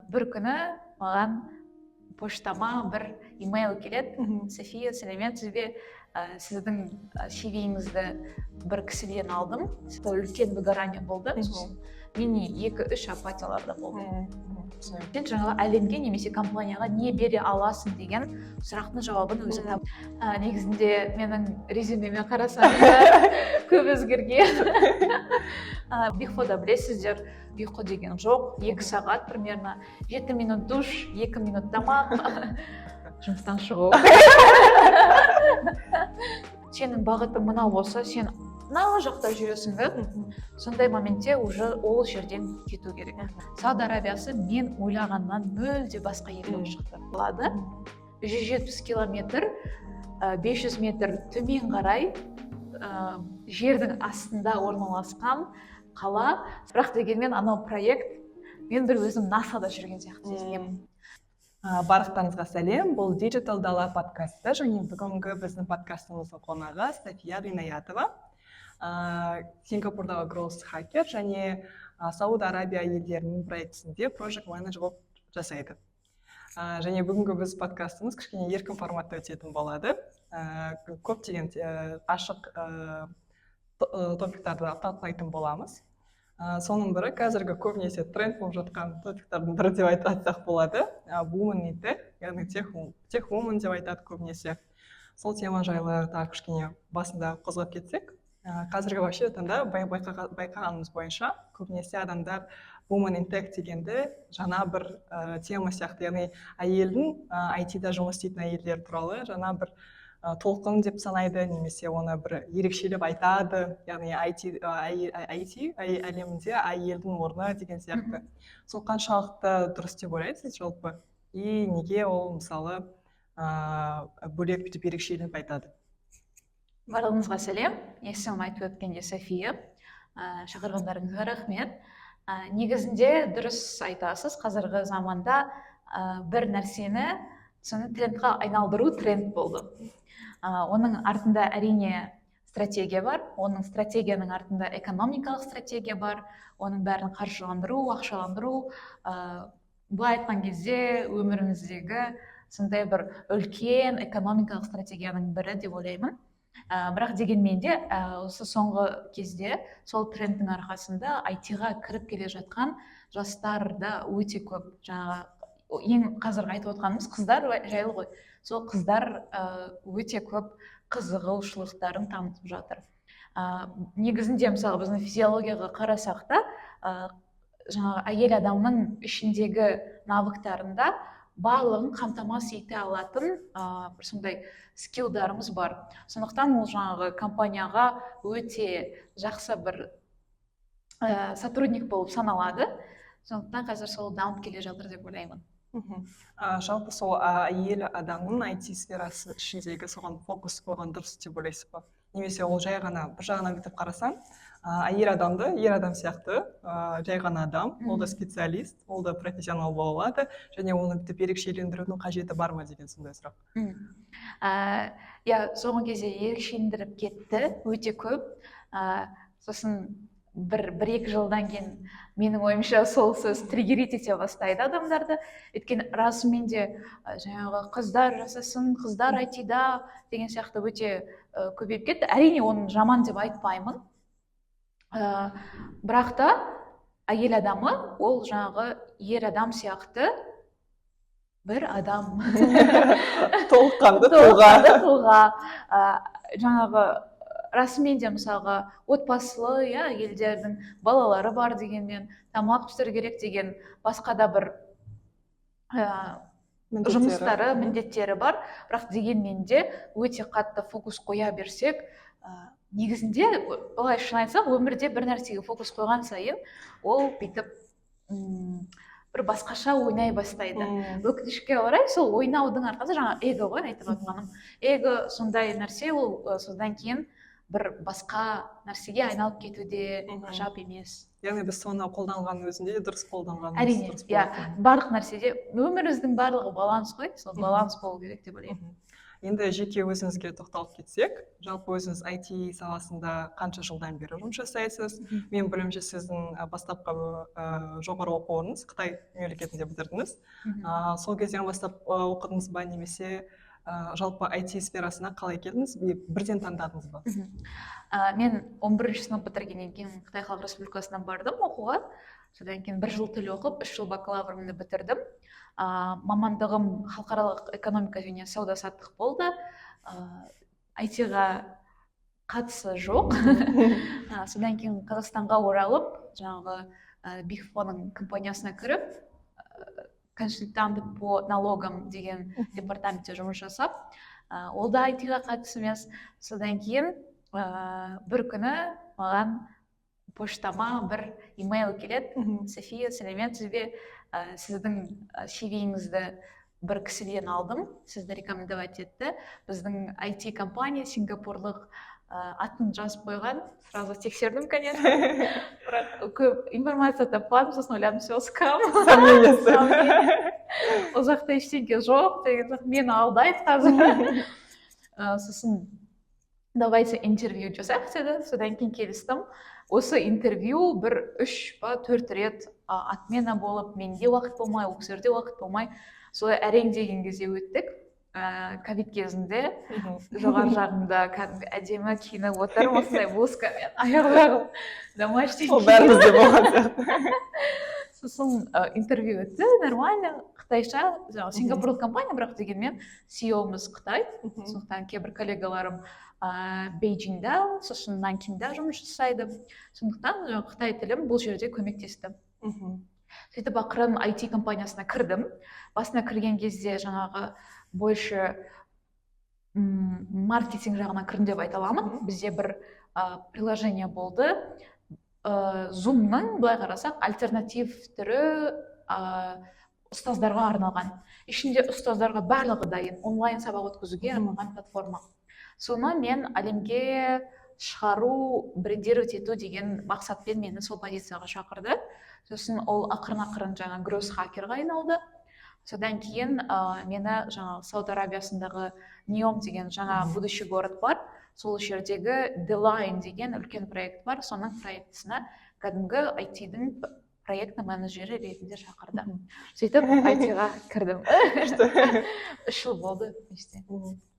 бір күні маған поштама бір имейл келеді. София, сәлеметсіз бе? Сіздің CV-іңізді бір кісіден алдым. Үлкен выгорание болды. Мен 2-3 апатияларда болдым. Сен жаңағы әлемге немесе компанияға не бере аласың деген сұрақтың жауабын өзі тап. Негізінде менің резюмеме қарасаңыздар көп өзгерген. Бихода білесіздер, бихо деген жоқ. 2 сағат примерно, 7 минут душ, 2 минут тамақ, жұмыстан шығу. Сенің бағытың мынау болса, сен мынау жақта жүресің бе? Сондай моментте уже ол жерден кету керек. Сауд Арабиясы мен ойлағаннан мүлде басқа ел болып шықты. 170 километр, 500 метр төмен қарай жердің астында орналасқан қала. Бірақ дегенмен анау проект, мен бір өзім НАСАда жүрген сияқты сезінемін. Барлықтарыңызға сәлем, бұл Digital Дала подкасты, және бүгінгі біздің подкастымыздың қонағы София Ғинаятова, Сингапурдағы Growth Hacker және Сауд Арабия елдерінің проектісінде Project Manager болып жасайды. Және бүгінгі біз подкастымыз кішкене еркін форматта өтетін болады. Көптеген ашық топиктарды талқылайтын боламыз. Соның бірі қазіргі көбінесе тренд болып жатқан топиктардың бірі деп айтсақ болады. Women in Tech, яғни Tech Women деп айтады көбінесе. Сол тема жайлы тағы кішкене басында қозғап кетсек. Қазіргі вообще таңда байқағанымыз бойынша көбінесе адамдар Women in Tech дегенде жаңа бір тема сияқты, яғни әйелдің IT-да жұмыс істейтін әйелдер туралы жаңа бір толқын деп санайды, немесе оны бір ерекшелеп айтады, яғни IT әлемінде әйелдің орны деген сияқты. Сол қаншалықты дұрыс деп ойлайсыз жалпы? И неге ол мысалы бөлек бүйтіп ерекшелеп айтады? Барлығыңызға сәлем. Есімім айтып өткенде София. Шақырғандарыңызға рахмет. Негізінде дұрыс айтасыз, қазіргі заманда бір нәрсені трендқа айналдыру тренд болды. Оның артында әрине стратегия бар, оның стратегияның артында экономикалық стратегия бар, оның бәрін қаржыландыру, ақшаландыру, былай айтқан кезде өміріміздегі сондай бір үлкен экономикалық стратегияның бірі деп ойлаймын. Бірақ дегенмен де осы соңғы кезде сол трендтің арқасында IT-ға кіріп келе жатқан жастар да өте көп. Жаңағы ең қазіргі айтып отқанымыз қыздар жайлы ғой. Сол қыздар өте көп қызығушылықтарын танытып жатыр. Негізінде мысалы біздің физиологияға қарасақ та жаңағы әйел адамның ішіндегі навыктарында барлығын қамтамасыз ете алатын сондай скиллдарымыз бар. Сондықтан ол жаңағы компанияға өте жақсы бір сотрудник болып саналады. Сондықтан қазір сол дамып келе жатыр деп ойлаймын. Жалпы сол әйел адамның IT сферасы ішіндегі соған фокус қойған дұрыс деп ойлайсыз ба? Немесе ол жай ғана бір жағынан бүйтіп қарасаң, әйел адамды ер адам сияқты жай ғана адам, ол да специалист, ол да профессионал бола алады, және оны бүйтіп ерекшелендірудің қажеті бар ма деген сондай сұрақ. Соңғы кезде ерекшелендіріп кетті өте көп. Сосын бір-екі жылдан кейін менің ойымша сол сөз триггерить ете бастайды адамдарды. Өйткені расымен де жаңағы қыздар жасасын, қыздар IT-да деген сияқты өте көбейіп кетті. Әрине оның жаман деп айтпаймын. Бірақ та әйел адамы ол жаңағы ер адам сияқты бір адам. Толыққанды тұлға. Жаңағы расымен де мысалға отбасылы елдердің балалары бар дегенмен тамақ пісіру керек деген басқа да бір жұмыстары, міндеттері бар. Бірақ дегенмен де өте қатты фокус қоя берсек, негізінде былай шын айтсақ, өмірде бір нәрсеге фокус қойған сайын ол бүйтіп бір басқаша ойнай бастайды. Өкінішке орай сол ойнаудың арқасы жаңа эго ғой айтып отқаным. Эго сондай нәрсе, ол содан кейін бір басқа нәрсеге айналып кетуде ғажап емес. Яғни біз соны қолданған өзінде дұрыс қолданғанымыз. Әрине, барлық нәрседе өміріміздің барлығы баланс қой, сол баланс болу керек деп ойлаймын. Енді жеке өзіңізге тоқталып кетсек, жалпы өзіңіз IT саласында қанша жылдан бері жұмыс жасайсыз? Мен білуімше сіздің бастапқы жоғары оқу орныңыз Қытай мемлекетінде бітірдіңіз. Сол кезден бастап оқыдыңыз ба, немесе жалпы IT сферасына қалай келдіңіз? Бірден таңдадыңыз ба? Мен 11-ші сынып бітіргеннен кейін Қытай Халық Республикасына бардым оқуға. Содан кейін 1 жыл тіл оқып, 3 жыл бакалаврымды бітірдім. Мамандығым халықаралық экономика және сауда саттық болды. IT-ға қатысы жоқ. Содан кейін Қазақстанға оралып, жаңағы Big Four-ның компаниясына кіріп, консультант по налогам деген департаментте жұмыс жасап, ол да IT-ға қатысы емес. Содан кейін бір күні маған поштама бір имейл келеді. София, сәлеметсіз бе? Сіздің CV-іңізді бір кісіден алдым, сізді рекомендовать етті. Біздің IT компания сингапурлық атын жазып қойған. Сразу тексердім, конечно. Бірақ көп информация таппадым, сосын ойладым, все, скам. Ол жақта ештеңе жоқ деген жоқ, мені алдайды қазір. Сосын давайте интервью жасайық деді. Содан кейін келістім. Осы интервью бір 3 ба 4 рет отмена болып, менде уақыт болмай, ол кісілерде уақыт болмай, солай әрең деген кезде өттік. Ковид кезінде жоғары жағында кәдімгі әдемі киініп отырмын, осындай блузкамен, аяқ-жағым домашний. Ол бәрімізде болған сияқты. Сосын интервью өтті, нормально, қытайша, сингапурлық компания, бірақ дегенмен CEO-мыз Қытай. Сондықтан кейбір коллегаларым Бейжіңда, сосын Нанкинда жұмыс жасайды. Сондықтан Қытай тілім бұл жерде көмектесті. Сөйтіп ақырын IT компаниясына кірдім. Басына кірген кезде жаңағы больше маркетинг жағына кірдім деп айта аламын. Бізде бір приложение болды. Zoom-ның, былай қарасақ, альтернатив түрі ұстаздарға арналған. Ішінде ұстаздарға барлығы дайын, онлайн сабақ өткізуге арналған платформа. Соны мен әлемге шығару, брендировать ету деген мақсатпен мені сол позицияға шақырды. Сосын ол ақырын жаңа гроз хакерға айналды. Содан кейін мені жаңа Сауд Арабиясындағы Неом деген жаңа будущий город бар. Сол жердегі The Line деген үлкен проект бар. Соның проектісіне кәдімгі IT-дің проектный менеджері ретінде шақырды. Сөйтіп IT-ға кірдім. 3 жыл болды.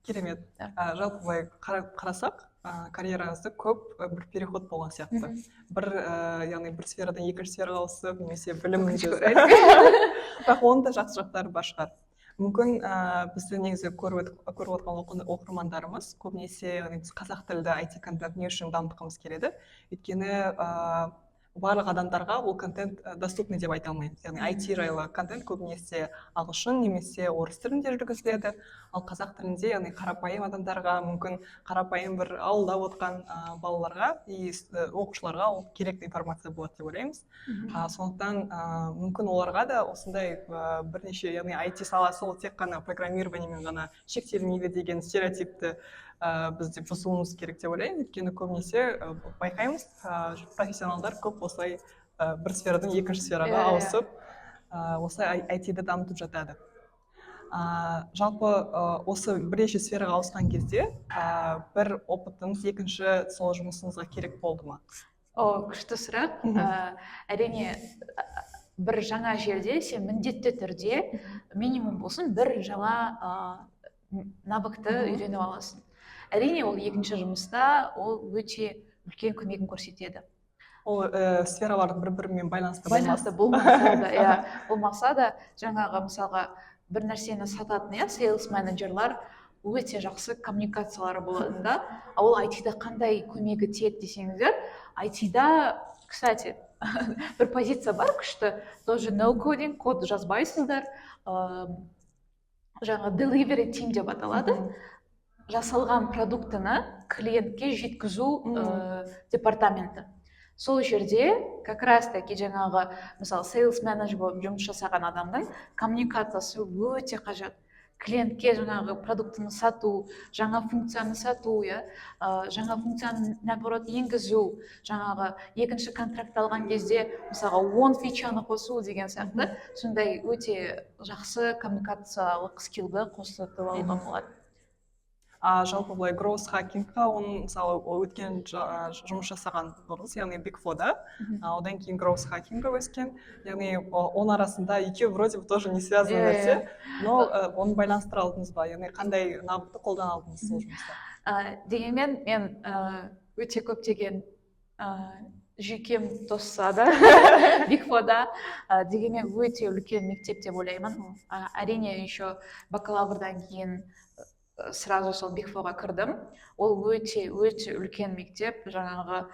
Керемет. Жалпы былай қарасақ, карьераңызда көп бір переход болған сияқты. Яғни бір сферадан екінші сфераға ауысып, немесе білімін бірақ оның да жақсы жақтары бар шығар. Мүмкін бізді негізі көріп отқан оқырмандарымыз көбінесе қазақ тілді IT контент не үшін дамытқымыз келеді. Өйткені барлық адамдарға ол контент доступный деп айта алмаймыз. Яғни IT жайлы контент көбінесе ағылшын немесе орыс тілінде жүргізіледі. Ал қазақ тілінде, яғни қарапайым адамдарға, мүмкін қарапайым бір ауылда отқан балаларға и оқушыларға ол керекті информация болады деп ойлаймыз. Сондықтан мүмкін оларға да осындай бірнеше, яғни IT саласы ол тек қана программированиемен ғана шектелмейді деген стереотипті бізде бұзуымыз керек деп ойлаймын. Өйткені көбінесе байқаймыз, профессионалдар көп осылай бір сферадан екінші сфераға ауысып, осылай IT-ді дамытып жатады. Жалпы осы бірнеше сфераға ауысқан кезде бір опытыңыз екінші сол жұмысыңызға керек болды ма? Күшті сұрақ. Әрине, бір жаңа жерде сен міндетті түрде минимум болсын бір жаңа навыкты үйреніп аласың. Әрине, ол екінші жұмыста ол өте үлкен көмегін көрсетеді. Ол сфералар бір-бірімен байланысты болмаса да, жаңағы мысалға бір нәрсені сататын sales менеджерлар өте жақсы коммуникациялары болады да. Ол IT-да қандай көмегі тиеді десеңіздер, IT-да, кстати, бір позиция бар күшті, тоже no coding, код жазбайсыздар, жаңа delivery team деп аталады. Жасалған продуктыны клиентке жеткізу департаменті. Сол жерде как раз таки жаңағы мысалы sales менеджер болып жұмыс жасаған адамның коммуникациясы өте қажет. Клиентке жаңағы продуктыны сату, жаңа функцияны сату, жаңа функцияны наоборот енгізу, жаңағы екінші контракт алған кезде мысалға 10 фичаны қосу деген сияқты, сондай өте жақсы коммуникациялық скиллді қосып алуға болады. жалпы былай гроус хакингқа оның мысалы өткен жұмыс жасаған дұрыс, яғни Big Four'да, одан кейін гроус хакингқа өскен, яғни оның арасында екеуі вроде бы тоже не связаны нәрсе, но оны байланыстыра алдыңыз ба, яғни қандай навыкты қолдана алдыңыз сол жұмыста? Дегенмен мен өте көптеген жүйкем тосса да Big Four'да дегенмен өте үлкен мектеп деп ойлаймын. Әрине еще бакалаврдан кейін сразу сол Big Four'ға кірдім. Ол өте үлкен мектеп, жаңағы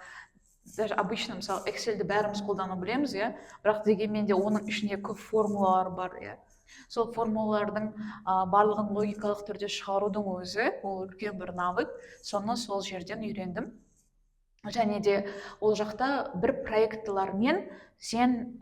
даже обычно мысалы Excel'ді бәріміз қолдана білеміз, бірақ дегенмен де оның ішінде көп формулалар бар, сол формулалардың барлығын логикалық түрде шығарудың өзі ол үлкен бір навык. Соны сол жерден үйрендім. Және де ол жақта бір проектілермен сен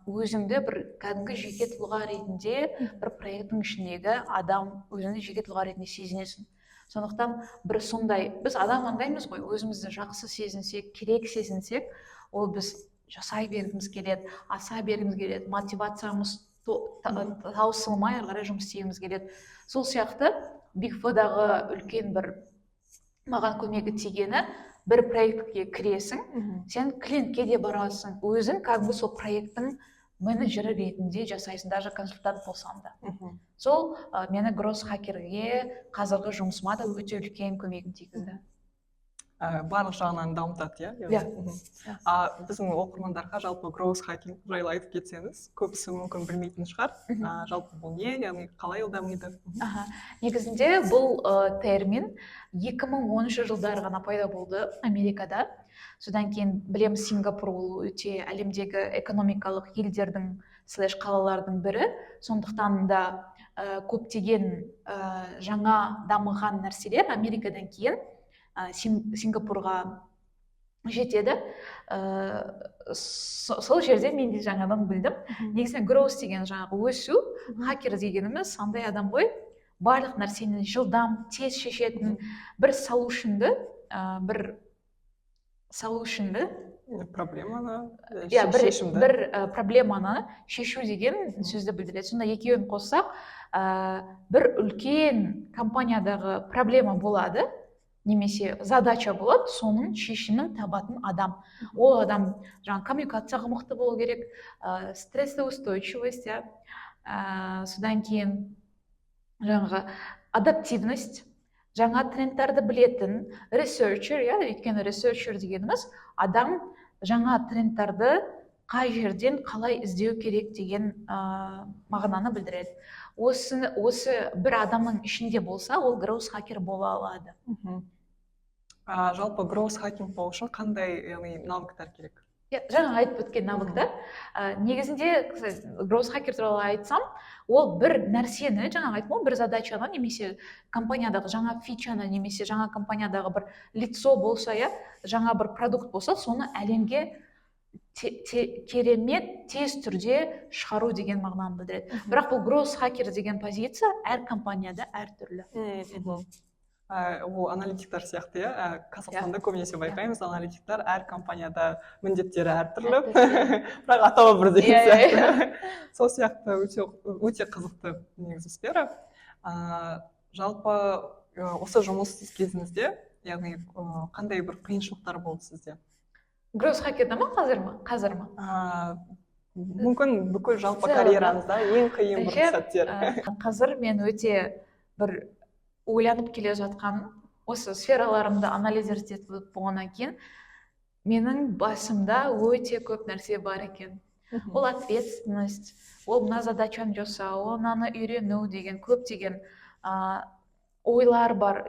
өзіңді бір кәдімгі жеке тұлға ретінде бір проекттің ішіндегі адам өзіңді жеке тұлға ретінде сезінесің. Сондықтан бір сондай, біз адам андаймыз ғой, өзімізді жақсы сезінсек, керек сезінсек, ол біз жасай бергіміз келеді, аса бергіміз келеді, мотивациямыз таусылмай ары қарай жұмыс істегіміз келеді. Сол сияқты Big Four'дағы үлкен бір маған көмегі тигені, бір проектке кіресің, сен клиентке де барасың, өзің кәдімгі сол проекттің менеджері ретінде жасайсың, даже консультант болсам да. Сол мені гроус хакерге қазіргі жұмысыма да өте үлкен көмегін тигізді. Барлық жағынан дамытады, біздің оқырмандарға жалпы гроус хакинг жайлы айтып кетсеңіз, көбісі мүмкін білмейтін шығар. Жалпы бұл не, яғни қалай ол дамиды? Негізінде бұл термин 2010 жылдары ғана пайда болды Америкада. Содан кейін білеміз, Сингапур ол өте әлемдегі экономикалық елдердің /қалалардың бірі. Сондықтан да көптеген жаңа дамыған нәрселер Америкадан кейін Сингапурға жетеді. Сол жерде мен де жаңадан білдім. Негізінен гроус деген жаңағы өсу, хакер дегеніміз сондай адам ғой, барлық нәрсені жылдам, тез шешетін бір проблеманы шешу деген сөзді білдіреді. Сонда екеуін қоссақ, бір үлкен компаниядағы проблема болады, немесе задача болады, соның шешімін табатын адам. Ол адам жаңа коммуникацияға мықты болу керек, стрессоустойчивость, содан кейін жаңағы адаптивность, жаңа трендтерді білетін ресерчер, өйткені ресерчер дегеніміз адам жаңа трендтерді қай жерден қалай іздеу керек деген мағынаны білдіреді. Осы бір адамның ішінде болса, ол гроус хакер бола алады. Жалпы гроус хакинг болу үшін қандай навыктар керек? Жаңа айтып өткен навыктар. Негізінде гроус хакер туралы айтсам, ол бір нәрсені, жаңа айттым, бір задачаны, немесе компаниядағы жаңа фичаны, немесе жаңа компаниядағы бір лицо болса, жаңа бір продукт болса, соны әлемге керемет тез түрде шығару деген мағынаны білдіреді. Бірақ бұл гроус хакер деген позиция әр компанияда әртүрлі. Ол аналитиктар сияқты, Қазақстанда көбінесе байқаймыз, аналитиктар әр компанияда міндеттері әртүрлі, бірақ атауы бір деген сияқты. Сол сияқты өте қызықты негізі сфера. Жалпы осы жұмыс кезіңізде, яғни қандай бір қиыншылықтар болды сізде? Гроус хакерда ма, қазір ма? Мүмкін бүкіл жалпы карьераңызда ең қиын бір сәттер. Қазір мен өте бір ойланып келе жатқан, осы сфераларымды анализ етіп болғаннан кейін, менің басымда өте көп нәрсе бар екен. Ол ответственность, ол мына задачаны жасау, онаны үйрену деген көптеген ойлар бар.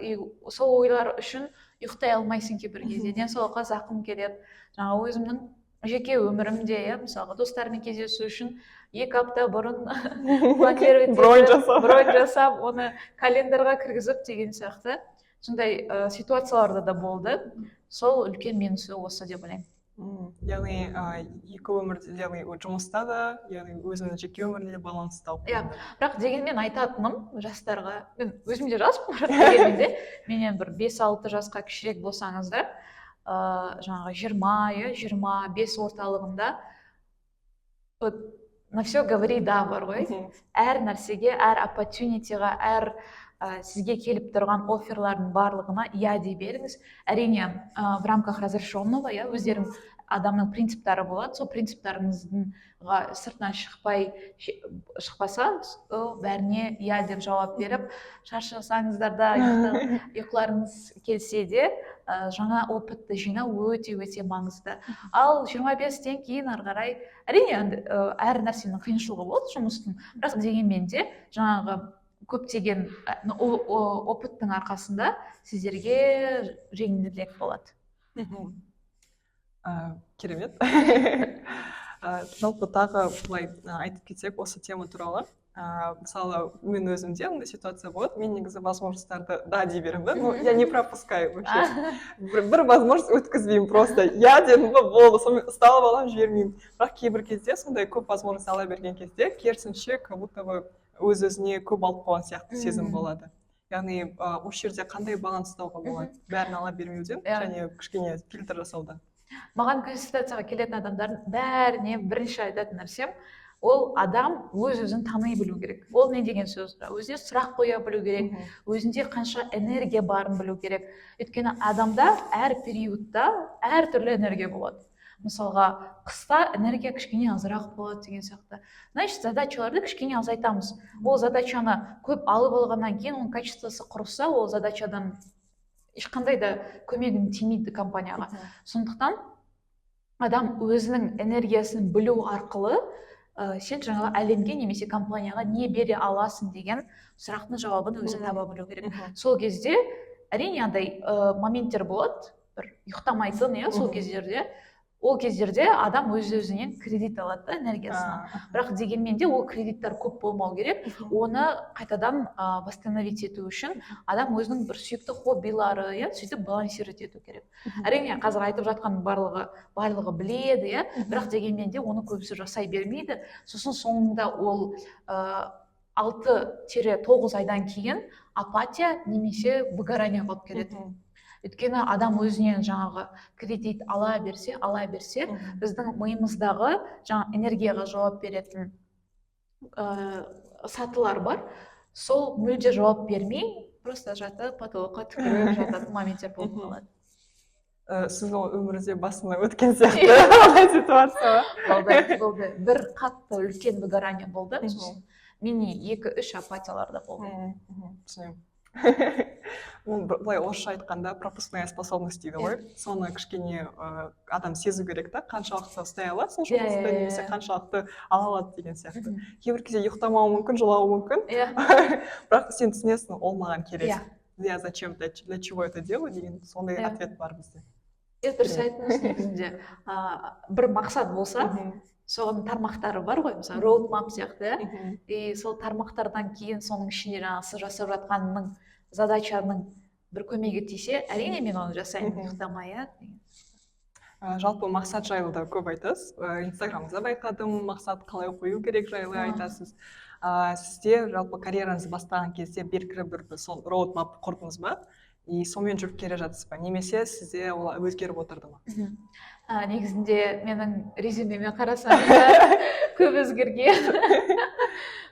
Сол ойлар үшін ұйықтай алмайсың кейбір кезде, денсаулыққа зақым келеді. Жаңа өзімнің жеке өмірімде, мысалға достармен кездесу үшін 2 апта бұрын бронь жасап, оны календарға кіргізіп деген сияқты сондай ситуацияларда да болды. Сол үлкен минусы осы деп ойлаймын. Яғни екі өмірде, яғни жұмыста да, яғни өзінің жеке өміріне баланстау. Бірақ дегенмен айтатыным жастарға, мен өзім де жаспын, дегенмен де, менен бір 5-6 жасқа кішірек болсаңыздар, жаңағы 20-25 орталығында на все говори да бар ғой. Әр нәрсеге, әр opportunityға, әр сізге келіп тұрған офферлардың барлығына иә дей беріңіз. Әрине, в рамках разрешенного, өздерің адамның принциптары болады, сол принциптарыңыздың сыртынан шықпаса, бәріне иә деп жауап беріп, шаршасаңыздар да, ұйқыларыңыз келсе де, жаңа опытты жинау өте маңызды. Ал 25-тен кейін ары қарай, әрине, әр нәрсенің қиыншылығы болады жұмыстың, бірақ дегенмен де жаңағы көптеген опыттың арқасында сіздерге жеңілдірек болады. Керемет. Жалпы тағы былай айтып кетсек осы тема туралы. Мысалы, мен өзімде ондай ситуация болады. Мен негізі возможностьтарды да дей беремін, да? Ну, я не пропускаю вообще. Бір возможность өткізбеймін просто. Я дедім ба, болды, сонымен ұсталып аламын, жібермеймін. Бірақ кейбір кезде сондай көп возможность ала берген кезде, керісінше, как будто бы өз-өзіне көп алып қойған сияқты сезім болады. Яғни, осы жерде қандай баланс ұстауға болады? Бәрін ала бермеуден және кішкене фильтр жасауда. Маған консультацияға келетін адамдардың бәріне бірінші айтатын нәрсем, ол адам өз-өзін тани білу керек. Ол не деген сөз? Өзіне сұрақ қоя білу керек, өзінде қанша энергия барын білу керек. Өйткені адамда әр периодта әр түрлі энергия болады. Мысалға, қыста энергия кішкене азырақ болады деген сияқты. Значит, задачаларды кішкене азайтамыз. Ол задачаны көп алып алғаннан кейін, оның качествосы құрыса, ол задачадан ешқандай да көмегін тимейді компанияға. Сондықтан адам өзінің энергиясын білу арқылы сен жаңағы әлемге немесе компанияға не бере аласың деген сұрақтың жауабын өзі таба білу керек. Сол кезде әрине андай моменттер болады, бір ұйықтамайтын, сол кездерде адам өз-өзінен кредит алады да энергиясынан. Бірақ дегенмен де ол кредиттер көп болмау керек. Оны қайтадан восстановить ету үшін адам өзінің бір сүйікті хоббилары, сөйтіп балансировать ету керек. Әрине, қазір айтып жатқан барлығы біледі, бірақ дегенмен де оны көбісі жасай бермейді. Сосын соңында ол 6-9 айдан кейін апатия немесе выгорание болып келеді. Өйткені адам өзінен жаңағы кредит ала берсе, біздің миымыздағы жаңа энергияға жауап беретін сатылар бар. Сол мүлде жауап бермей, просто жатып, потолокқа түкіріп жататын моменттер болып қалады. Сіздің өміріңізде басында өткен сияқты ситуация болды. Бір қатты үлкен выгорание болды. Мини 2-3 апатияларда болды. Түсінемін. Былай орысша айтқанда пропускная способность дейді ғой. Соны кішкене адам сезу керек та, қаншалықты ұстай алады сол жұмысты, немесе қаншалықты ала алады деген сияқты. Кейбір кезде ұйықтамауы мүмкін, жылауы мүмкін. Бірақ сен түсінесің, ол маған керек. Я зачем, для чего это делаю деген сондай ответ бар бізде. Дұрыс айтыңыз, негізінде бір мақсат болса, соның тармақтары бар ғой, мысалы роудмап сияқты, и сол тармақтардан кейін соның ішінде жаңағы жасап жатқанның задачаның бір көмегі тисе, әрине мен оны жасаймын, ұйықтамай. Жалпы мақсат жайлы да көп айтасыз. Инстаграмыңызда байқадым, мақсат қалай қою керек жайлы айтасыз. Сізде жалпы карьераңызды бастаған кезде белгілі бір роудмап құрдыңыз ба? И сонымен жүріп келе жатсыз ба? Немесе сізде ол өзгеріп отырды ма? Негізінде менің резюмеме қарасаңыздар көп өзгерген.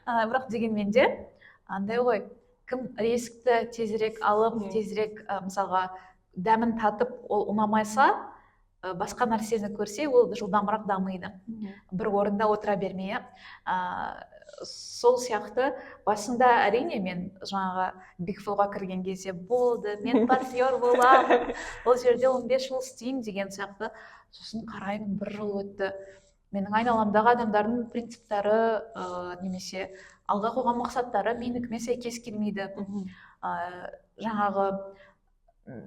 Бірақ дегенмен де андай ғой, кім рискті тезірек алып, тезірек мысалға дәмін татып, ол ұнамайса, басқа нәрсені көрсе, ол жылдамырақ дамиды. Бір орында отыра бермей. Сол сияқты басында әрине мен жаңағы Big Fourға кірген кезде болды, мен партнер боламын, ол жерде 15 жыл істеймін деген сияқты. Сосын қараймын, 1 жыл өтті. Менің айналамдағы адамдардың принциптары немесе алға қойған мақсаттары менікімен сәйкес келмейді. Жаңағы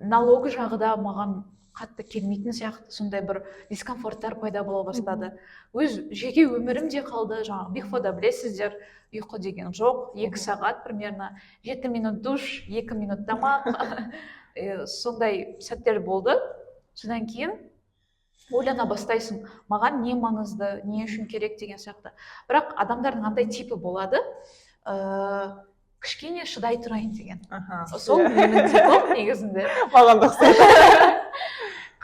налог жағы да маған қатты келмейтін сияқты, сондай бір дискомфорттар пайда бола бастады. Өз жеке өмірім де қалды. Жаңағы Big Fourда білесіздер, ұйқы деген жоқ, 2 сағат примерно, 7 минут душ, 2 минут тамақ. Сондай сәттер болды. Содан кейін ойлана бастайсың, маған не маңызды, не үшін керек деген сияқты. Бірақ адамдардың андай типі болады, кішкене шыдай тұрайын деген. Сол менің типім негізінде. Маған да ұқсайды.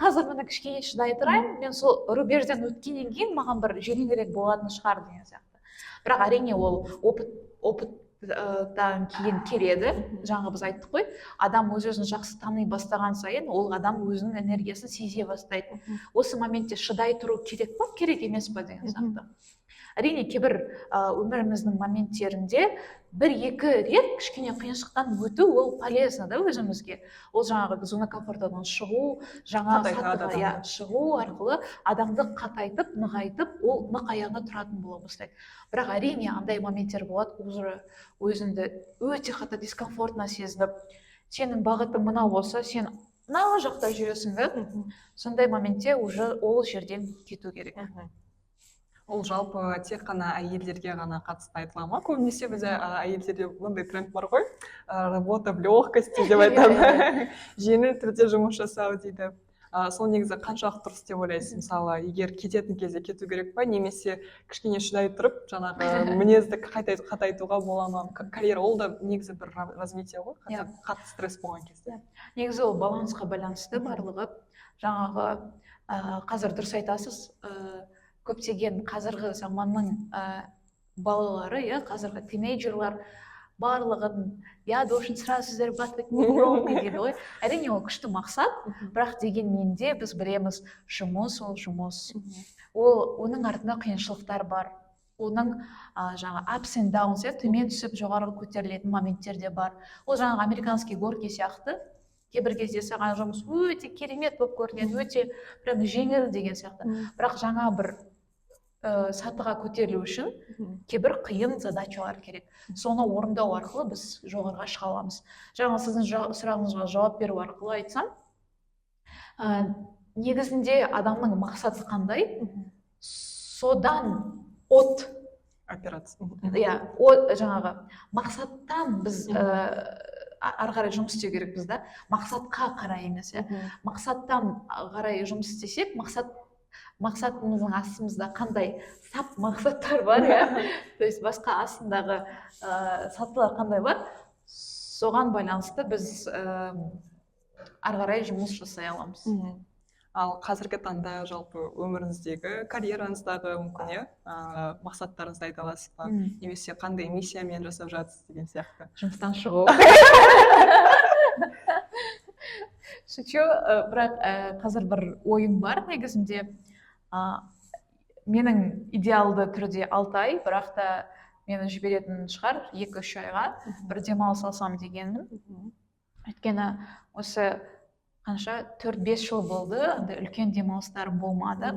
Қазір мені кішкене шыдай тұрайын, мен сол рубежден өткеннен кейін маған бір жеңілірек болатын шығар деген сияқты. бірақ әрине ол опыттан кейін келеді. Жаңа біз айттық қой, адам өз-өзін жақсы тани бастаған сайын ол адам өзінің энергиясын сезе бастайды. Осы моментте шыдай тұру керек па, керек емес па деген сияқты. Әрине кейбір өміріміздің моменттерінде бір-екі рет кішкене қиыншылықтан өту ол полезно да өзімізге. Ол жаңағы зона комфортадан шығу, жаңа сатыға шығу арқылы адамды қатайтып, нығайтып, ол нық аяғына тұратын бола бастайды. Бірақ әрине андай моменттер болады, уже өзіңді өте қатты дискомфортно сезініп, сенің бағытың мынау болса, сен мына жақта жүресің да, сондай моментте уже ол жерден кету керек. Ол жалпы тек қана әйелдерге ғана қатысты айтыла ма? Көбінесе бізде әйелдерде мындай тренд бар ғой, работа в легкости деп айтады. Жеңіл түрде жұмыс жасау дейді. Сол негізі қаншалықты дұрыс деп ойлайсыз? Мысалы, егер кететін кезде кету керек па, немесе кішкене шыдай тұрып, жаңағы мінезді қатайтуға бола ма? Карьера ол да негізі бір развитие ғой, қатты стресс болған кезде. Негізі ол балансқа байланысты барлығы. Жаңағы қазір дұрыс айтасыз, көптеген қазіргі заманның балалары, қазіргі тинейджерлар барлығын должен сразу зарабатывать миллионы дейді ғой. Әрине ол күшті мақсат, бірақ дегенмен де біз білеміз, жұмыс ол жұмыс. Оның артында қиыншылықтар бар. Оның жаңа ups and downs, төмен түсіп жоғары көтерілетін моменттер де бар. Ол жаңағы американский горки сияқты. Кейбір кезде саған жұмыс өте керемет болып көрінеді, өте прям жеңіл деген сияқты. Бірақ жаңа бір сатыға көтерілу үшін кейбір қиын задачалар керек. Соны орындау арқылы біз жоғарыға шыға аламыз. Жаңа сіздің сұрағыңызға жауап беру арқылы айтсам, негізінде адамның мақсаты қандай? Содан операция. Жаңағы мақсаттан біз ары қарай жұмыс істеу керекпіз да, мақсатқа қарай емес. Мақсаттан қарай жұмыс істесек, мақсатымыздың астымызда қандай сап мақсаттар бар, то есть басқа астындағы сатылар қандай бар, соған байланысты біз ары қарай жұмыс жасай аламыз. Ал қазіргі таңда жалпы өміріңіздегі, карьераңыздағы мүмкін мақсаттарыңызды айта аласыз ба? Немесе қандай миссиямен жасап жатсыз деген сияқты? Жұмыстан шығу. Шучу, бірақ қазір бір ойым бар негізінде. Менің идеалды түрде 6 ай, бірақ та мені жіберетін шығар 2-3 айға бір демалыс алсам дегенмін. Өйткені осы қанша 4-5 жыл болды, үлкен демалыстар болмады.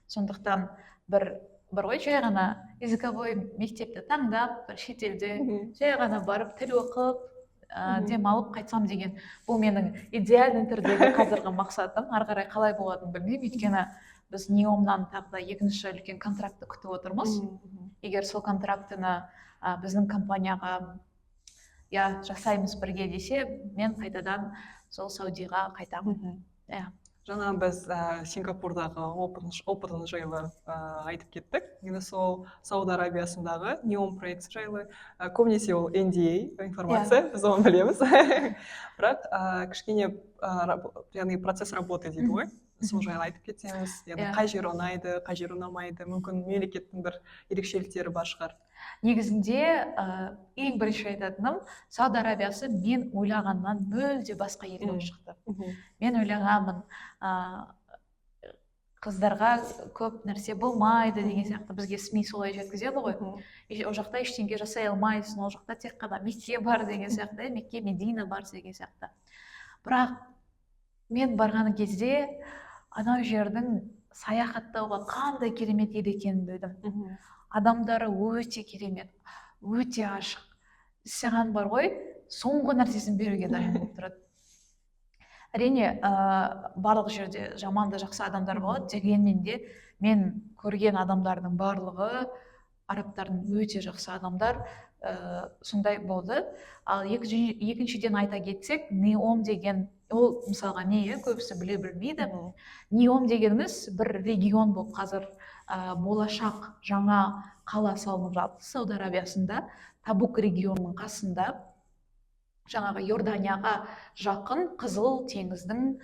Сондықтан бір ғой жай ғана языковой мектепті таңдап, бір шетелде жай ғана барып тіл оқып, демалып қайтсам деген. Бұл менің идеальный түрдегі қазіргі мақсатым. Ары қарай қалай болатынын білмеймін, өйткені біз неомнан тағы да екінші үлкен контрактты күтіп отырмыз. Егер сол контрактыны біздің компанияға жасаймыз бірге десе, мен қайтадан сол Саудиға қайтамын. Жаңа біз Сингапурдағы опытын жайлы айтып кеттік. Енді сол Сауд Арабиясындағы неом проект жайлы көбінесе ол NDA информация, біз оны білеміз. Бірақ кішкене процесс работы дейді ғой. Сол жайлы айтып кетсеңіз, қай жер ұнайды, қай жер ұнамайды, мүмкін мемлекеттің бір ерекшеліктері бар шығар. Негізінде ең бірінші айтатыным, Сауд Арабиясы мен ойлағаннан мүлде басқа ел болып шықты. Мен ойлағанмын, қыздарға көп нәрсе болмайды деген сияқты, бізге СМИ солай жеткізеді ғой. Ол жақта ештеңе жасай алмайсың, ол жақта тек қана Мекке бар деген сияқты, Мекке, Медина бар деген сияқты. Бірақ мен барған кезде анау жердің саяхаттауға қандай керемет ел екенін білдім. Адамдары өте керемет, өте ашық. Саған бар ғой, соңғы нәрсесін беруге дайын болып тұрады. Әрине, барлық жерде жаман да жақсы адамдар болады, дегенмен де мен көрген адамдардың барлығы, арабтардың өте жақсы адамдар, сондай болды. Ал екіншіден айта кетсек, неом деген, ол мысалға көбісі біле білмейді. Неом дегеніміз бір регион болып қазір болашақ жаңа қала салынып жатыр Сауд Арабиясында, Табук регионының қасында, жаңағы Иорданияға жақын Қызыл теңіздің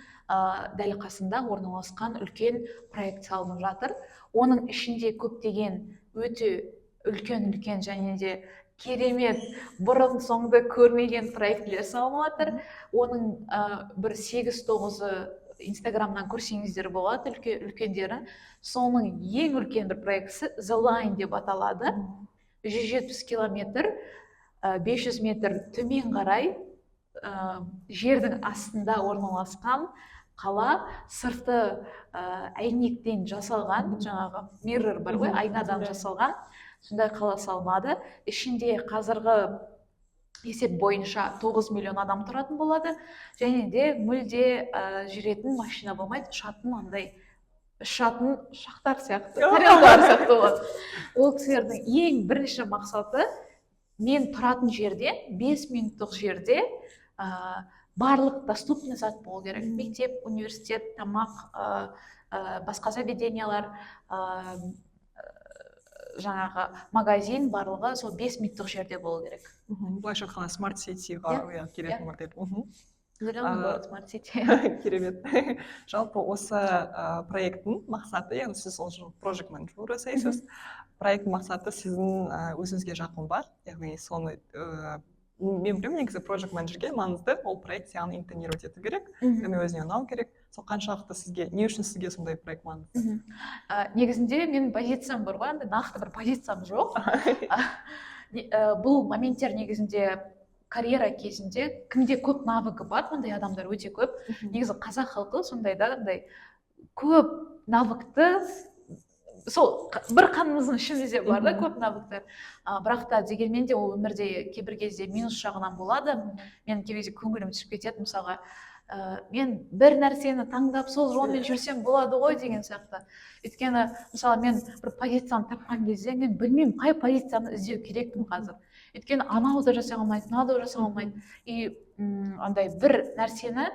дәл қасында орналасқан үлкен проект салынып жатыр. Оның ішінде көптеген өте үлкен және де керемет бұрын соңды көрмеген проектілер салынып жатыр. Оның бір 8-9-ы Инстаграмнан көрсеңіздер болады, үлкендерін. Соның ең үлкен бір проектісі The Line деп аталады. 170 километр, 500 метр төмен қарай жердің астында орналасқан қала, сырты әйнектен жасалған, жаңағы mirror бар ғой, айнадан жасалған, сондай қала салынады. Ішінде қазіргі есеп бойынша 9 миллион адам тұратын болады, және де мүлде жүретін машина болмайды, ұшатын ұшақтар сияқты, тарелкалар сияқты болады. Ол кісілердің ең бірінші мақсаты, мен тұратын жерде 5 минуттық жерде барлық доступный зат болу керек. Мектеп, университет, тамақ, басқа заведениялар, жаңағы магазин барлығы сол 5 минуттық жерде болу керек. Былайша айтқанда смарт ситиға келетін модель. Smart City. Керемет. Жалпы осы проекттің мақсаты, яғни сіз ол project manager жасайсыз. Проекттің мақсаты сіздің өзіңізге жақын ба? Яғни соны мен білемін, негізі project managerге маңызды ол проекцияны интегрировать ету керек, және өзіне ұнау керек. Сол қаншалықты сізге, не үшін сізге сондай проект маңызды? Негізінде менің позициям бар ғой, нақты бір позициям жоқ. Бұл моменттер негізінде карьера кезінде кімде көп навыгы бар, ондай адамдар өте көп. Негізі қазақ халқы сондайда көп навыкты, сол бір қанымыздың ішімізде бар да көп навыктар. Бірақ та дегенмен де ол өмірде кейбір кезде минус жағынан болады. Мен кейде көңілім түсіп кетеді, мысалға мен бір нәрсені таңдап сол жолмен жүрсем болады ғой деген сияқты. Өйткені мысалы мен бір позицияны тапқан кезде мен білмеймін қай позицияны іздеу керекпін қазір. Өйткені анау да жасай алмайды, мынау да жасай алмайды. И андай бір нәрсені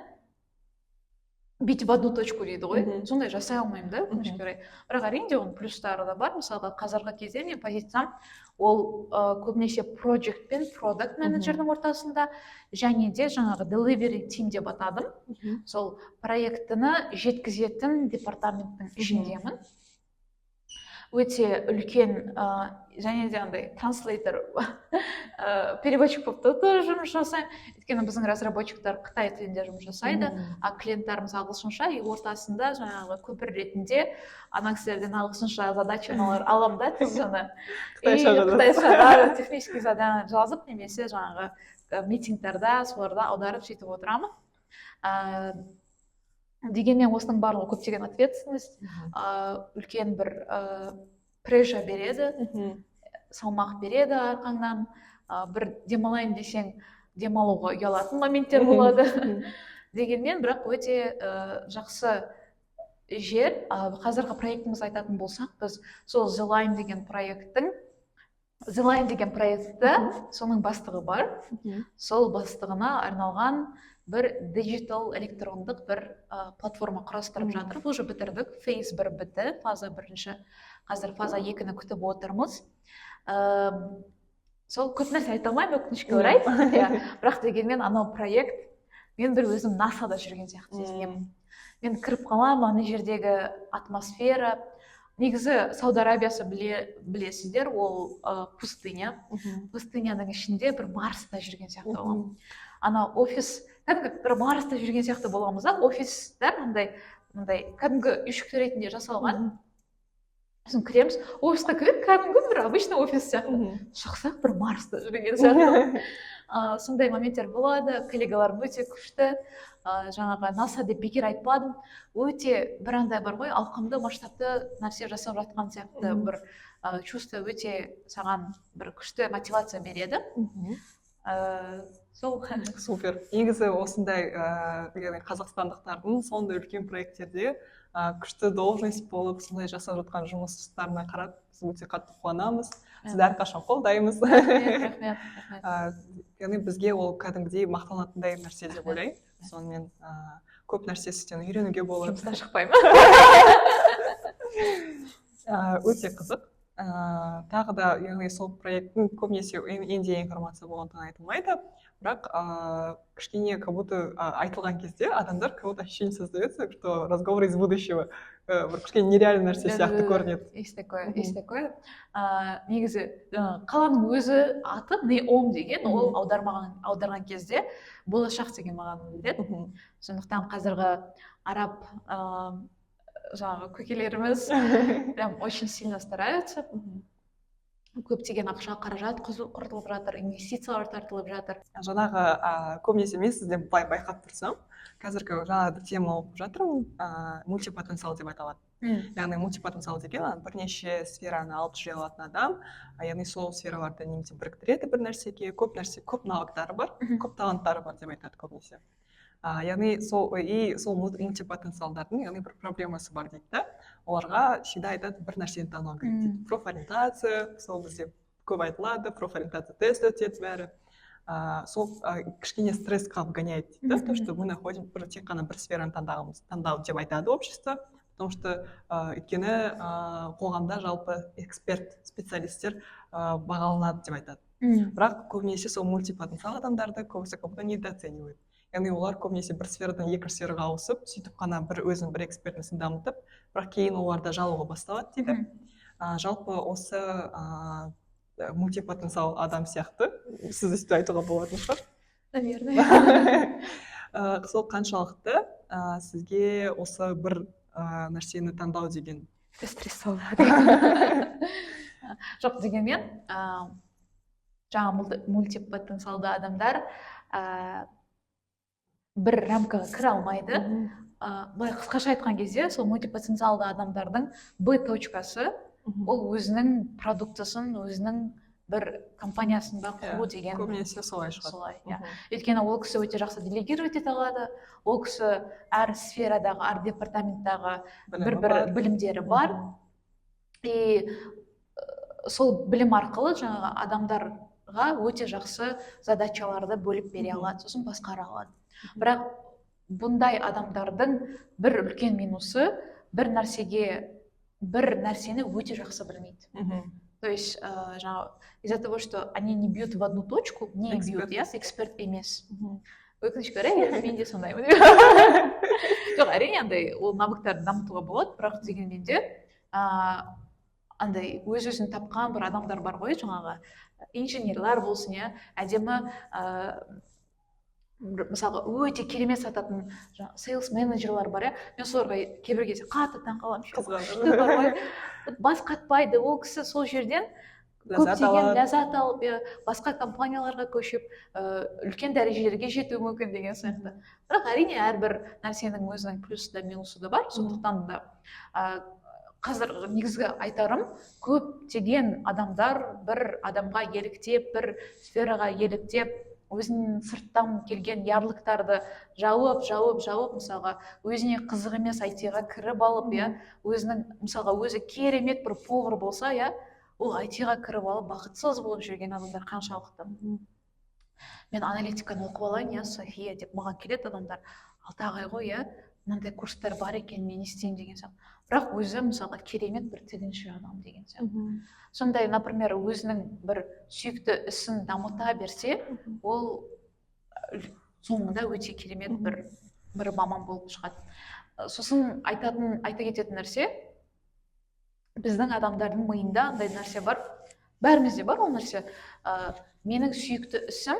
бить в одну точку дейді ғой, сондай жасай алмаймын да, өкінішке орай. Бірақ әрине оның плюстары да бар. Мысалға қазіргі кезде мен позициям ол көбінесе project пен product менеджердің ортасында, және де жаңағы delivery team деп атадым. Сол проектіні жеткізетін департаменттің ішіндемін. Өте үлкен және де андай транслейтер, переводчик болып тоже жұмыс жасаймын. Өйткені біздің разработчиктар Қытай тілінде жұмыс жасайды, клиенттарымыз ағылшынша, и ортасында жаңағы көпір ретінде ана кісілерден ағылшынша задачаны аламын да, тізімі. Қытайшаға технический задание жазып, немесе жаңағы митингтарда соларда аударып сөйтіп отырамын. Дегенмен осының барлығы көптеген ответственность, үлкен бір прessure береді, салмақ береді арқаңнан, бір демалайын десең демалуға ұялатын моменттер болады. Дегенмен бірақ өте жақсы жер. Қазіргі проектіміз айтатын болсақ, біз сол The Line деген проектті соның бастығы бар. Сол бастығына арналған бір диджитал электрондық бір платформа құрастырып жатыр. Бұл уже бітірдік. Фейз 1 бітті, фаза 1-ші. Қазір фаза 2-ні күтіп отырмыз. Сол көп нәрсе айта алмаймын, өкінішке орай. Бірақ дегенмен анау проект, мен бір өзім НАСАда жүрген сияқты сезінемін. Мен кіріп қаламын, ана жердегі атмосфера. Негізі Сауд Арабиясы білесіздер, ол пустыня. Пустыняның ішінде бір Марста жүрген сияқты боламын. Ана офис, кәдімгі бір Марста жүрген сияқты боламыз да, офистер мындай кәдімгі үйшіктер ретінде жасалған. Сосын кіреміз, офиста кәдімгі бір обычный офис сияқты. Шықсақ бір Марста жүрген сияқты. Сондай моменттер болады, коллегаларым өте күшті. Жаңағы НАСА деп бекер айтпадым. Өте бір андай бар ғой, ауқымды масштабты нәрсе жасап жатқан сияқты бір чувство өте саған бір күшті мотивация береді. Сол супер. Негізі осындай қазақстандықтардың сондай үлкен проекттерде күшті должность болып, сондай жасап жатқан жұмыстарына қарап, біз өте қатты қуанамыз. Сізді әрқашан қолдаймыз. Яғни бізге ол кәдімгідей мақтанатындай нәрсе деп ойлаймын. Сонымен көп нәрсе сізден үйренуге болады. Жұмыстан шықпаймын. Өте қызық. тағы да яғни сол проекттің көбінесе Индия информация болғандықтан айтылмайды, бірақ кішкене как будто айтылған кезде адамдар как будто ощущение создается, что разговор из будущего бір кішкене нереальный нәрсе сияқты көрінеді. Есть такое, есть такое. Негізі қаланың өзі аты Неом деген, ол аударған кезде болашақ деген мағынаны білдіреді. Сондықтан қазіргі араб жаңағы көкелеріміз прям очень сильно стараются. Көптеген ақша, қаражат құртылып жатыр, инвестициялар тартылып жатыр. Жаңағы көбінесе мен сізден былай байқап тұрсам, қазіргі жаңағы тема оқып жатырмын, мультипотенциал деп аталады. Яғни мультипотенциал деген бірнеше сфераны алып жүре алатын адам, яғни сол сфераларды немесе біріктіреді бір нәрсеге, көп навыктары бар, көп таланттары бар деп айтады көбінесе. Яғни сол мультипотенциалдардың яғни бір проблемасы бар дейді да, оларға всегда айтады бір нәрсені таңдау керек дейді. Профориентация, сол бізде көп айтылады, профориентация тест өтеді бәрі. Сол кішкене стрессқа вгоняет дейді, то, что мы находим тек қана бір сфераны таңдау деп айтады общество, потому что өйткені қоғамда жалпы эксперт, специалисттер бағаланады деп айтады. Бірақ көбінесе сол мультипотенциал адамдарды көбісі недооценивает. Яғни олар көбінесе бір сферадан екінші сфераға ауысып, сөйтіп қана бір өзінің бір экспертностін дамытып, бірақ кейін оларда жалуға басталады дейді. Жалпы осы мультипотенциал адам сияқты, сіз өстіп айтуға болатын шығар. Наверное. Сол қаншалықты сізге осы бір нәрсені таңдау деген стрессовый. Жоқ, дегенмен жаңа мультипотенциалды адамдар бір рамкаға кіре алмайды. Былай қысқаша айтқан кезде, сол мультипотенциалды адамдардың Б точкасы ол өзінің продуктысын, өзінің бір компаниясында құру деген. Көбінесе солай шығады. Өйткені ол кісі өте жақсы делегировать ете алады, ол кісі әр сферадағы, әр департаменттағы бір білімдері бар. И сол білім арқылы жаңағы адамдарға өте жақсы задачаларды бөліп бере алады, сосын басқара алады. Бірақ бұндай адамдардың бір үлкен минусы бір нәрсені өте жақсы білмейді. То есть из-за того, что они не бьют в одну точку, не бьют, эксперт емес. Өкінішке орай, мен де сондаймын. Жоқ, әрине андай ол навыктарды дамытуға болады, бірақ дегенмен де андай өз-өзін тапқан бір адамдар бар ғой, жаңағы инженерлер болсын, әдемі мысалға өте керемет сататын сейлс менеджерлер бар, мен соларға кейбір кезде қатты таңқаламын, күшті бар ғой, бас қатпайды, ол кісі сол жерден көптеген ләззат алып, басқа компанияларға көшіп, үлкен дәрежелерге жетуі мүмкін деген сияқты. Бірақ әрине әрбір нәрсенің өзінің плюсы да минусы да бар, сондықтан да қазір негізгі айтарым, көптеген адамдар бір адамға еліктеп, бір сфераға еліктеп, өзінің сырттан келген ярлықтарды жауып, мысалға, өзіне қызық емес IT-ға кіріп алып, өзінің, мысалға, өзі керемет бір повар болса, ол IT-ға кіріп алып, бақытсыз болып жүрген адамдар қаншалықты. Мен аналитиканы оқып алайын, София деп маған келеді адамдар, алтағай ғой, мынандай курстар бар екен, мен істеймін деген сияқты. Бірақ өзі, мысалға, керемет бір тігінші адам деген сияқты. Сондай, например, өзінің бір сүйікті ісін дамыта берсе, ол соңында өте керемет бір маман болып шығады. Сосын айта кететін нәрсе, біздің адамдардың миында андай нәрсе бар, бәрімізде бар ол нәрсе. Менің сүйікті ісім,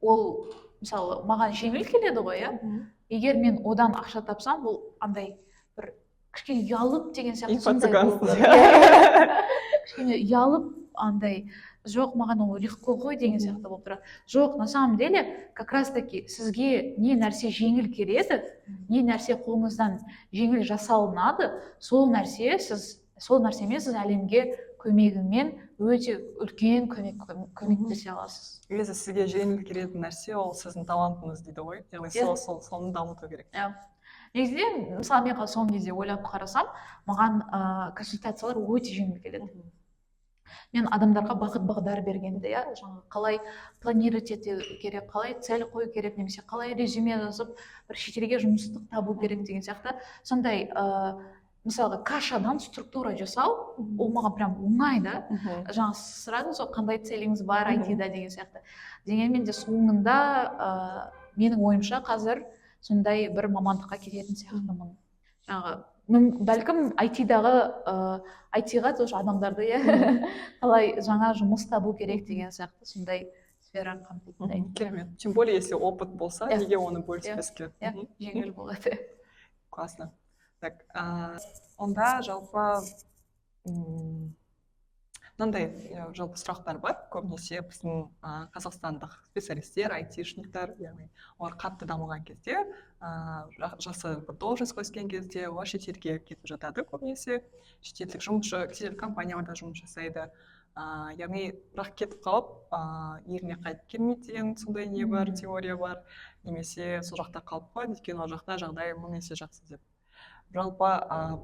ол, мысалы, маған жеңіл келеді ғой, егер мен одан ақша тапсам, ол андай бір кішкене ұялып деген сияқты сондай болды. Кішкене ұялып, андай, жоқ, маған ол легко ғой деген сияқты болып тұрады. Жоқ, на самом деле, как раз таки сізге не нәрсе жеңіл келеді, не нәрсе қолыңыздан жеңіл жасалынады, сол нәрсемен сіз әлемге көмегімен өте үлкен көмектесе аласыз. Өзі сізге жеңіл келетін нәрсе ол сіздің талантыңыз дейді ғой, яғни соны дамыту керек. Негізінде, мысалы, мен соңғы кезде ойлап қарасам, маған консультациялар өте жеңіл келеді. Мен адамдарға бағыт бағдар бергенде, қалай планировать ету керек, қалай цель қою керек, немесе қалай резюме жазып, бір шетелге жұмыстық табу керек деген сияқты, сондай мысалға кашадан структура жасау ол маған прям оңай да. Жаңа сұрадыңыз ғой қандай целіңіз бар айтида деген сияқты. Дегенмен де соңында менің ойымша қазір сондай бір мамандыққа кететін сияқтымын. Жаңағы бәлкім айтидағы айтиға тоже адамдарды қалай жаңа жұмыс табу керек деген сияқты сондай сфераны қамтитындай. Керемет. Тем более если опыт болса, неге оны бөліспеске? Жеңіл болады. Классно. Так, онда жалпы мынандай жалпы сұрақтар бар. Көбінесе біздің қазақстандық специалисттер, айтишниктер, яғни олар қатты дамыған кезде, жасы бір должностьқа өскен кезде, олар шетелге кетіп жатады көбінесе. Шетелдік жұмысшы, шетелдік компанияларда жұмыс жасайды. Яғни бірақ кетіп қалып, еліне қайтып келмейді деген сондай не бар, теория бар. Немесе сол жақта қалып қойды, өйткені ол жақта жағдай мың есе жақсы деп. Жалпы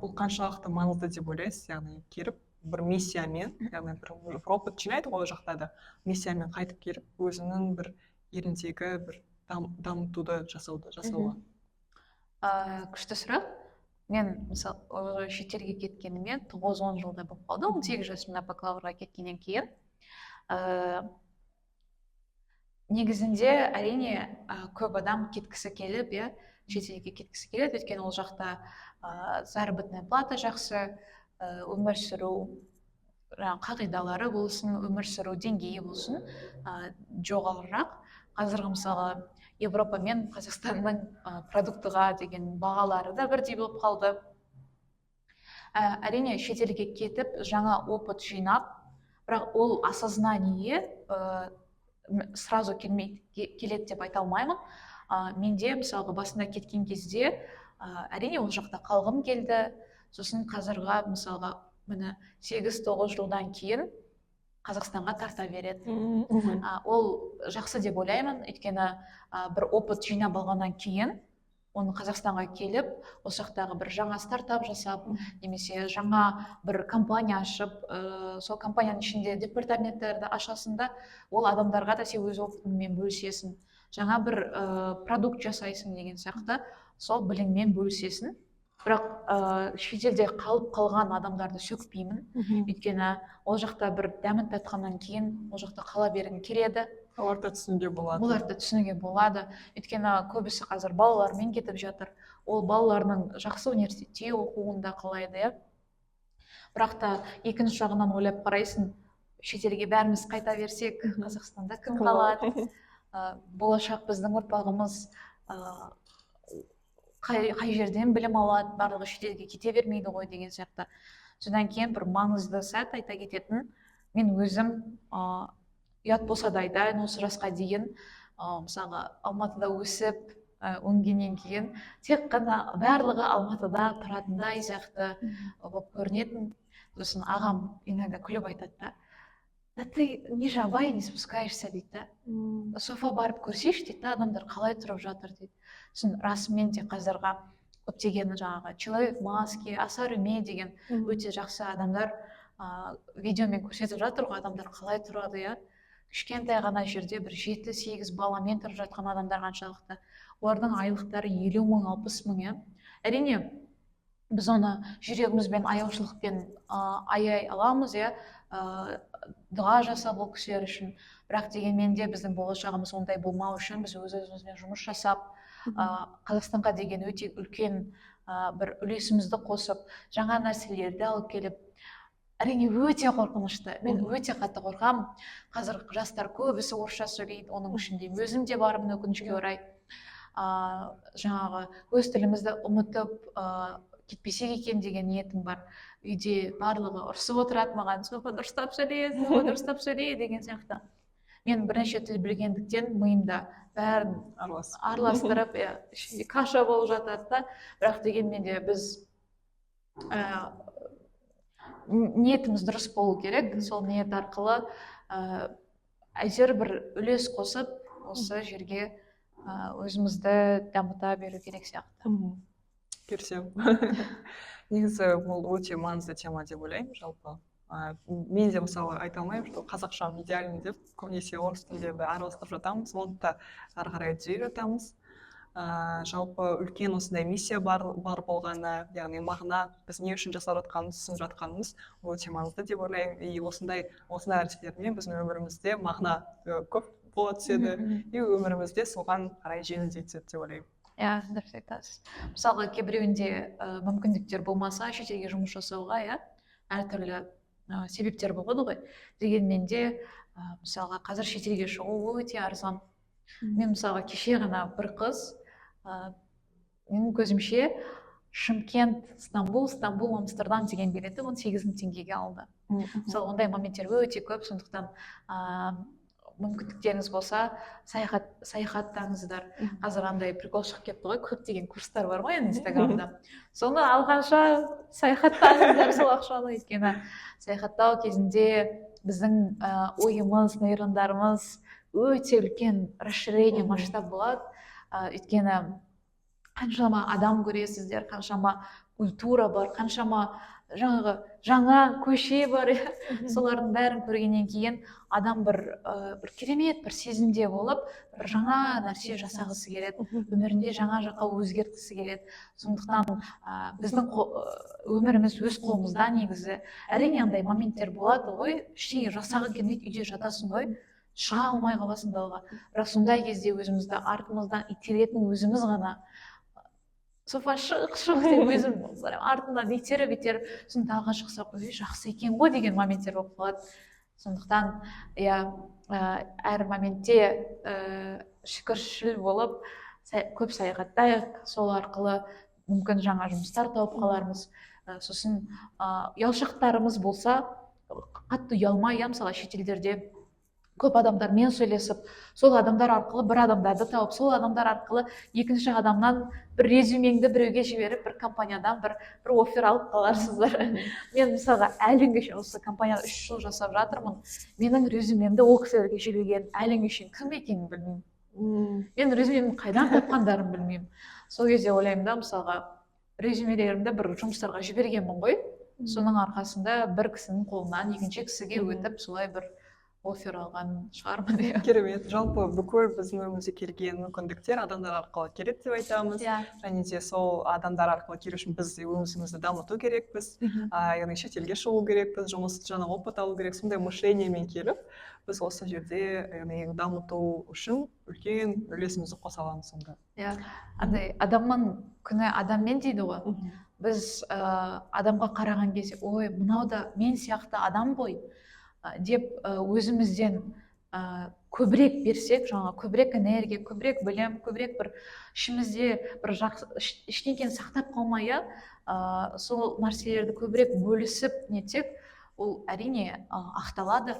бұл қаншалықты маңызды деп ойлайсыз, яғни келіп бір миссиямен, яғни бір опыт жинайды ғой ол жақта да, миссиямен қайтып келіп өзінің бір еліндегі бір дамытуды жасауға. Күшті сұрақ. Мен мысалы шетелге кеткеніме 9-10 жылда болып қалды. 18 жасымда бакалаврға кеткеннен кейін. Негізінде әрине көп адам кеткісі келіп, шетелге кеткісі келеді, өйткені ол жақта заработная плата жақсы, өмір сүру қағидалары болсын, өмір сүру деңгейі болсын жоғарырақ. Қазіргі мысалы Европа мен Қазақстанның продуктыға деген бағалары да бірдей болып қалды. Әрине шетелге кетіп жаңа опыт жинап, бірақ ол осознание сразу келеді деп айта алмаймын. Менде мысалға басында кеткен кезде әрине ол жақта қалғым келді. Сосын қазірға мысалға міне 8-9 жылдан кейін Қазақстанға тарта береді. Ол жақсы деп ойлаймын, өйткені бір опыт жинап алғаннан кейін оны Қазақстанға келіп, осы жақтағы бір жаңа стартап жасап, немесе жаңа бір компания ашып, сол компанияның ішінде департаменттерді ашасында, ол адамдарға да сен өз опытыңмен бөлісесің. Жаңа бір продукт жасайсың деген сияқты, сол біліммен бөлісесің. Бірақ шетелде қалып қалған адамдарды сөкпеймін, өйткені ол жақта бір дәмін татқаннан кейін ол жақта қала бергің келеді. Оларды түсінуге болады. Оларды түсінуге болады. Өйткені көбісі қазір балалармен кетіп жатыр. Ол балаларының жақсы университетте оқуында қалайды, Бірақ та екінші жағынан ойлап қарайсың, шетелге бәріміз қайта берсек, Қазақстанда кім қалады? Болашақ біздің ұрпағымыз қай жерден білім алады, барлығы шетелге кете бермейді ғой деген сияқты. Содан кейін бір маңызды сәт айта кететін, мен өзім ұят болса да айтайын, осы жасқа дейін мысалы Алматыда өсіп өнгеннен кейін тек қана барлығы Алматыда тұратындай сияқты болып көрінетін. Сосын ағам иногда күліп айтады да ты не жабай, не спускаешься дейді. Софа барып көрсейші дейді, адамдар қалай тұрып жатыр дейді. Сосын расымен де қазіргі көптеген жаңағы человек маски, асар үме деген өте жақсы адамдар видеомен көрсетіп жатыр ғой, адамдар қалай тұрады, кішкентай ғана жерде бір 7-8 баламен тұрып жатқан адамдар қаншалықты. Олардың айлықтары 50 мың, 60 мың. Әрине біз оны жүрегімізбен аяушылықпен аяй аламыз, дұға жасап ол кісілер үшін. Бірақ дегенмен де біздің болашағымыз ондай болмау үшін біз өз-өзімізбен жұмыс жасап, Қазақстанға деген өте үлкен бір үлесімізді қосып, жаңа нәрселерді алып келіп, әрине өте қорқынышты. Мен өте қатты қорқам. Қазір жастар көбісі орысша сөйлейді, оның ішінде өзім де бармын өкінішке орай. Жаңағы өз тілімізді ұмытып кетпесек екен деген ниетім бар. Үйде барлығы ұрсып отырады маған, софа дұрыстап сөйле деген сияқты. Мен бірнеше тіл білгендіктен миымда бәрін араластырып каша болып жатады да. Бірақ дегенмен де біз ниетіміз дұрыс болу керек. Сол ниет арқылы әйтеуір бір үлес қосып, осы жерге өзімізді дамыта беру керек сияқты. Келісемін. Негізі бұл өте маңызды тема деп ойлаймын жалпы. Мен де мысалы айта алмаймын, что қазақшам идеален деп, көбінесе орыс тілінде араластырып жатамыз, оны да ары қарай түзей жатамыз. жалпы үлкен осындай миссия бар болғаны, яғни мағына біз не үшін жасап жатқанымыз, түсініп жатқанымыз өте маңызды деп ойлаймын. И осындай нәрселермен біздің өмірімізде мағына көп бола түседі, и өмірімізде соған қарай жеңілдей түседі деп ойлаймын. Иә, дұрыс айтасыз. Мысалға кейбіреуінде мүмкіндіктер болмаса шетелге жұмыс жасауға, иә, әртүрлі себептер болады ғой. Дегенмен де мысалға қазір шетелге шығу өте арзан. Мен мысалға кеше ғана бір қыз менің көзімше Шымкент, Стамбул, Амстердам деген билетті 18 000 теңгеге алды. Мысалы ондай моменттер өте көп, сондықтан мүмкіндіктеріңіз болса саяхаттаңыздар. Қазір андай прикол шығып кетті ғой, көптеген курстар бар ғой енді инстаграмда. Соны алғанша саяхаттаңыздар сол ақшаны, өйткені саяхаттау кезінде біздің ойымыз, нейрондарымыз өте үлкен расширение, масштаб болады. Өйткені қаншама адам көресіздер, қаншама культура бар, қаншама жаңа көше бар. Солардың бәрін көргеннен кейін адам бір керемет бір сезімде болып, бір жаңа нәрсе жасағысы келеді, өмірінде жаңа жаққа өзгерткісі келеді. Сондықтан біздің өміріміз өз қолымызда негізі. Әрине андай моменттер болады ғой, ештеңе жасағың келмейді, үйде жатасың ғой, шыға алмай қаласың далаға. Бірақ сондай кезде өзімізді артымыздан итеретін өзіміз ғана. Софа шық деп өзім артымдан итеріп сосын далаға шықсақ, жақсы екен ғой деген моменттер болып қалады. Сондықтан әр моментте шүкіршіл болып көп саяхаттайық, сол арқылы мүмкін жаңа жұмыстар тауып қалармыз. Сосын ұялшақтарымыз болса, қатты ұялмай, мысалы шетелдерде көп адамдармен сөйлесіп, сол адамдар арқылы бір адамдарды тауып, сол адамдар арқылы екінші адамнан бір резюмеңді біреуге жіберіп, бір компаниядан бір оффер алып қаларсыздар. Мен мысалға әлі күнге осы компанияда 3 жыл жасап жатырмын. Менің резюмемді ол кісілерге жіберген әлі күнге кім екенін білмеймін. Мен резюмемді қайдан тапқандарын білмеймін. Сол кезде ойлаймын да, мысалға резюмелерімді бір жұмыстарға жібергенмін ғой. Соның арқасында бір кісінің қолынан екінші кісіге өтіп, солай бір оффер алған шығармын деп. Керемет. Жалпы бүкіл біздің өмірімізге келген мүмкіндіктер адамдар арқылы келеді деп айтамыз. Және де сол адамдар арқылы келу үшін біз өзімізді дамыту керекпіз. Яғни шетелге шығу керекпіз, жаңа опыт алу керек. Сондай мышлениемен келіп, біз осы жерде дамыту үшін үлкен үлесімізді қоса аламыз сонда. Иә. Андай адамның күні адаммен дейді ғой. Біз адамға қараған кезде, ой, мынау да мен сияқты адам ғой деп өзімізден көбірек берсек, жаңа көбірек энергия, көбірек білім, көбірек бір ішімізде бір ештеңені сақтап қалмай, сол нәрселерді көбірек бөлісіп нетсек, ол әрине ақталады.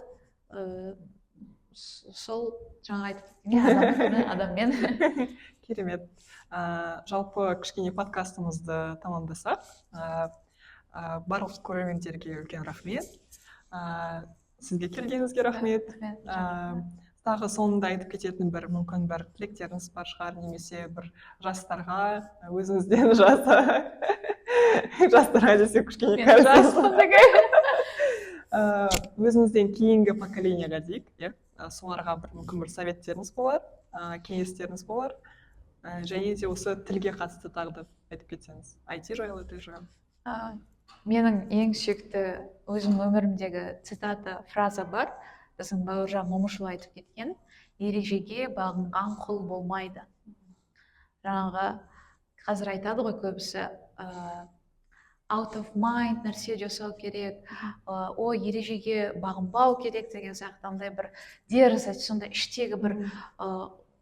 Сол жаңа айтып адаммен. Керемет. Жалпы кішкене подкастымызды тамамдасақ, барлық көрермендерге үлкен рахмет. Сізге келгеніңізге рахмет. Тағы соңында айтып кететін мүмкін бір тілектеріңіз бар шығар, немесе бір жастарға, өзіңізден жастарға десе кішкене өзіңізден кейінгі поколениеға дейік, соларға мүмкін бір советтеріңіз болар, кеңестеріңіз болар, және де осы тілге қатысты тағы да айтып кетсеңіз, IT жайлы, тіл жайлы. Менің ең сүйікті өзім өмірімдегі цитата, фраза бар. Біздің Бауыржан Момышұлы айтып кеткен: ережеге бағынған құл болмайды. Жаңағы қазір айтады ғой көбісі, out of mind нәрсе жасау керек, ережеге бағынбау керек деген сияқтандай бір дерзость, сондай іштегі бір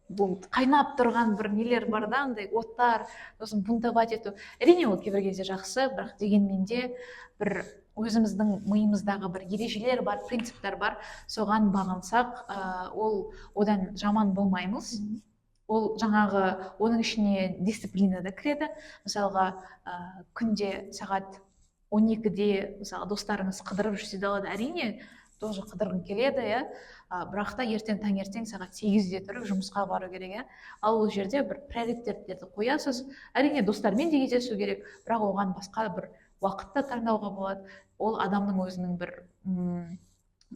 қайнап тұрған бір нелер бар да, андай оттар, сосын бунтовать ету. Әрине ол кейбір кезде жақсы, бірақ дегенмен де бір өзіміздің миымыздағы бір ережелер бар, принциптер бар, соған бағынсақ, ол одан жаман болмаймыз. Ол жаңағы оның ішіне дисциплина да кіреді. Мысалға күнде сағат 12-де мысалы достарыңыз қыдырып жүрсе далада, әрине тоже қыдырғың келеді, бірақ та таңертең сағат 8-де тұрып жұмысқа бару керек. Ал ол жерде бір приоритеттерді қоясыз. Әрине достармен де кездесу керек, бірақ оған басқа бір уақытта таңдауға болады. Ол адамның өзінің бір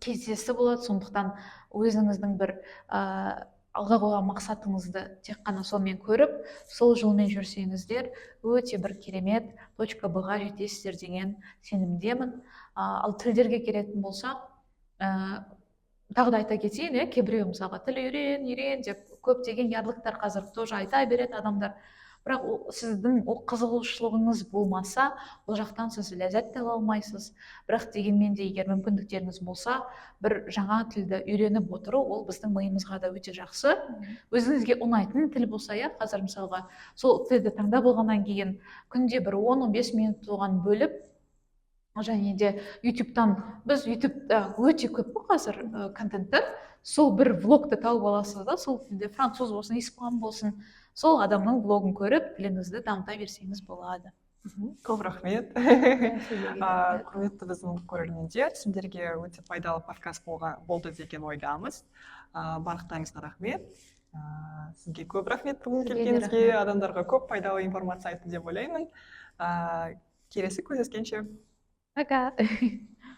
кездесі болады. Сондықтан өзіңіздің бір алға қойған мақсатыңызды тек қана сонымен көріп, сол жолмен жүрсеңіздер, өте бір керемет точка Б-ға жетесіздер деген сенімдемін. Ал тілдерге келетін болсақ, тағы да айта кетейін, кейбіреу мысалға тіл үйрен деп көптеген ярлықтар қазір тоже айта береді адамдар. Бірақ сіздің ол қызығушылығыңыз болмаса, ол жақтан сіз ләззат ала алмайсыз. Бірақ дегенмен де егер мүмкіндіктеріңіз болса, бір жаңа тілді үйреніп отыру, ол біздің миымызға да өте жақсы. Өзіңізге ұнайтын тіл болса, қазір мысалға сол тілді таңдап болғаннан кейін күнде бір 10-15 минут оған бөліп, және де ютубтан, біз ютубта өте көп қой қазір контенттер, сол бір влогты тауып аласыз да, сол тілде француз болсын, испан болсын, сол адамның блогын көріп, тіліңізді дамыта берсеңіз болады. Көп рахмет. Құрметті біздің көрермендер, сіздерге өте пайдалы подкаст болды деген ойдамыз. Барлықтарыңызға рахмет. Сізге көп рахмет бүгін келгеніңізге, адамдарға көп пайдалы информация айтты деп ойлаймын. Келесі кездескенше. Пока.